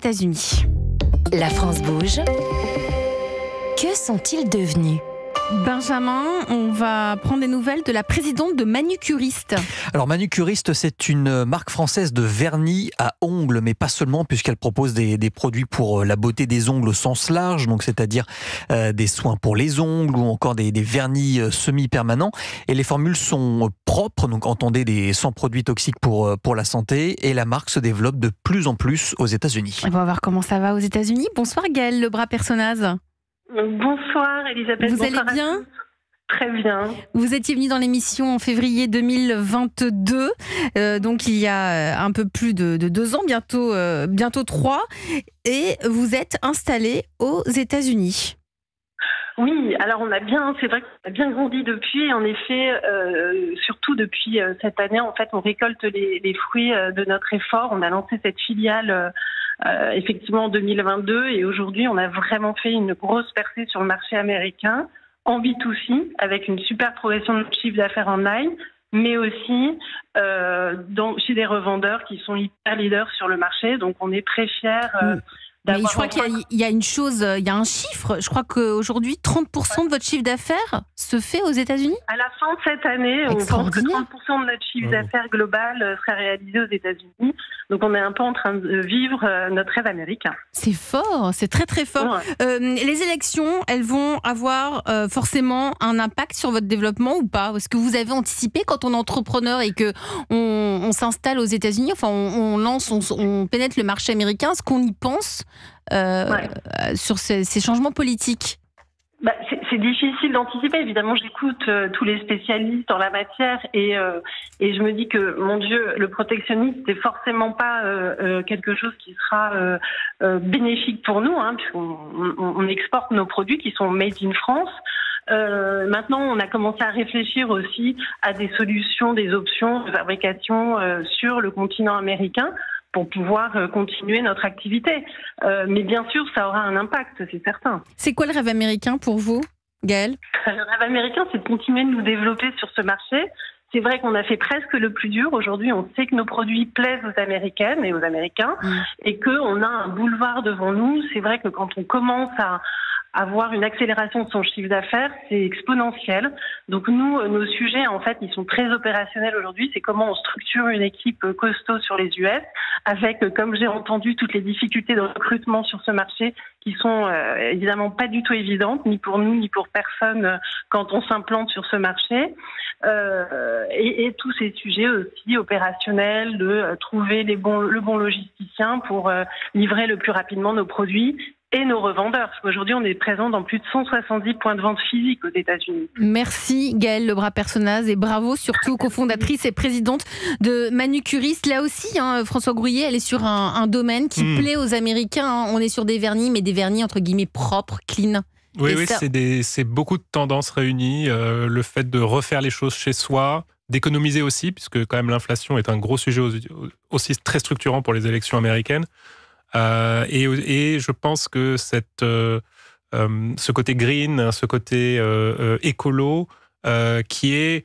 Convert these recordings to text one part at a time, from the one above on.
États-Unis. La France bouge. Que sont-ils devenus ? Benjamin, on va prendre des nouvelles de la présidente de Manucuriste. Alors Manucuriste, c'est une marque française de vernis à ongles, mais pas seulement, puisqu'elle propose des produits pour la beauté des ongles au sens large, donc c'est-à-dire des soins pour les ongles ou encore des vernis semi-permanents. Et les formules sont propres, donc entendez sans produits toxiques pour la santé. Et la marque se développe de plus en plus aux États-Unis. On va voir comment ça va aux États-Unis. Bonsoir Gaëlle Lebras-Personnaz. Bonsoir Elisabeth. Vous allez bien ? Très bien. Vous étiez venue dans l'émission en février 2022, donc il y a un peu plus de 2 ans, bientôt 3, et vous êtes installée aux États-Unis. Oui, alors c'est vrai qu'on a bien grandi depuis. En effet, surtout depuis cette année, en fait, on récolte les fruits de notre effort. On a lancé cette filiale effectivement en 2022 et aujourd'hui, on a vraiment fait une grosse percée sur le marché américain en B2C avec une super progression de chiffre d'affaires en ligne, mais aussi chez des revendeurs qui sont hyper leaders sur le marché. Donc, on est très fiers. Mais je crois qu'il y a une chose, il y a un chiffre. Je crois qu'aujourd'hui, 30% de votre chiffre d'affaires se fait aux États-Unis. À la fin de cette année, on pense que 30% de notre chiffre d'affaires global serait réalisé aux États-Unis. Donc, on est un peu en train de vivre notre rêve américain. C'est fort, c'est très très fort. Ouais. Les élections, elles vont avoir forcément un impact sur votre développement ou pas ? Est-ce que vous avez anticipé quand on est entrepreneur et que on s'installe aux États-Unis, enfin on pénètre le marché américain, est-ce qu'on y pense sur ces changements politiques ? C'est difficile d'anticiper. Évidemment, j'écoute tous les spécialistes en la matière et je me dis que, mon Dieu, le protectionnisme, c'est forcément pas quelque chose qui sera bénéfique pour nous, puisqu'on exporte nos produits qui sont made in France. Maintenant, on a commencé à réfléchir aussi à des solutions, des options de fabrication sur le continent américain pour pouvoir continuer notre activité. Mais bien sûr, ça aura un impact, c'est certain. C'est quoi le rêve américain pour vous, Gaëlle ? Le rêve américain, c'est de continuer de nous développer sur ce marché. C'est vrai qu'on a fait presque le plus dur. Aujourd'hui, on sait que nos produits plaisent aux Américaines et aux Américains et qu'on a un boulevard devant nous. C'est vrai que quand on commence à avoir une accélération de son chiffre d'affaires, c'est exponentiel. Donc nous, nos sujets, en fait, ils sont très opérationnels aujourd'hui. C'est comment on structure une équipe costaud sur les US, avec, comme j'ai entendu, toutes les difficultés de recrutement sur ce marché qui sont évidemment pas du tout évidentes, ni pour nous, ni pour personne, quand on s'implante sur ce marché. Et tous ces sujets aussi opérationnels, de trouver le bon logisticien pour livrer le plus rapidement nos produits et nos revendeurs. Parce qu'aujourd'hui, on est présent dans plus de 170 points de vente physiques aux États-Unis. Merci Gaëlle Lebras-Personnaz et bravo surtout cofondatrice et présidente de Manucuriste. Là aussi, François Grouillet, elle est sur un domaine qui plaît aux Américains. On est sur des vernis, mais des vernis entre guillemets propres, clean. Oui, c'est beaucoup de tendances réunies. Le fait de refaire les choses chez soi, d'économiser aussi, puisque quand même l'inflation est un gros sujet aussi très structurant pour les élections américaines. Et je pense que ce côté green, ce côté écolo, qui est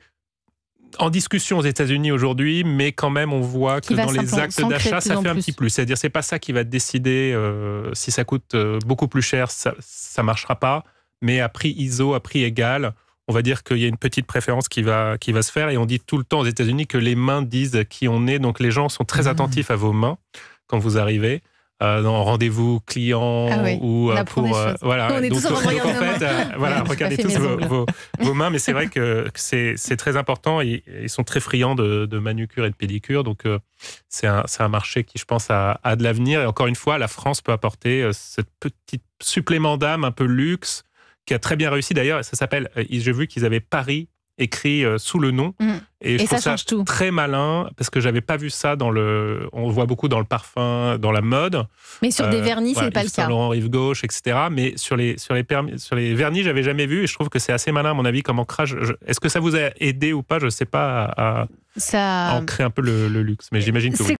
en discussion aux États-Unis aujourd'hui, mais quand même on voit que dans les actes d'achat, ça fait un petit plus. C'est-à-dire c'est pas ça qui va décider si ça coûte beaucoup plus cher, ça marchera pas. Mais à prix ISO, à prix égal, on va dire qu'il y a une petite préférence qui va se faire. Et on dit tout le temps aux États-Unis que les mains disent qui on est. Donc les gens sont très attentifs à vos mains quand vous arrivez. Dans rendez-vous client ou pour voilà. On est tous en en fait, regardez tous vos mains, mais c'est vrai que c'est très important. Ils sont très friands de manucure et de pédicure, donc c'est un marché qui, je pense, a de l'avenir. Et encore une fois, la France peut apporter cette petite supplément d'âme un peu luxe qui a très bien réussi. D'ailleurs, ça s'appelle. J'ai vu qu'ils avaient Paris écrit sous le nom. Et je trouve ça très malin, parce que j'avais pas vu ça on le voit beaucoup dans le parfum, dans la mode. Mais sur des vernis, c'est pas le cas. Saint-Laurent, Rive Gauche, etc. Mais sur les vernis, j'avais jamais vu, et je trouve que c'est assez malin, à mon avis, comme ancrage. Est-ce que ça vous a aidé ou pas ? Je sais pas à ancrer un peu le luxe, mais j'imagine que oui.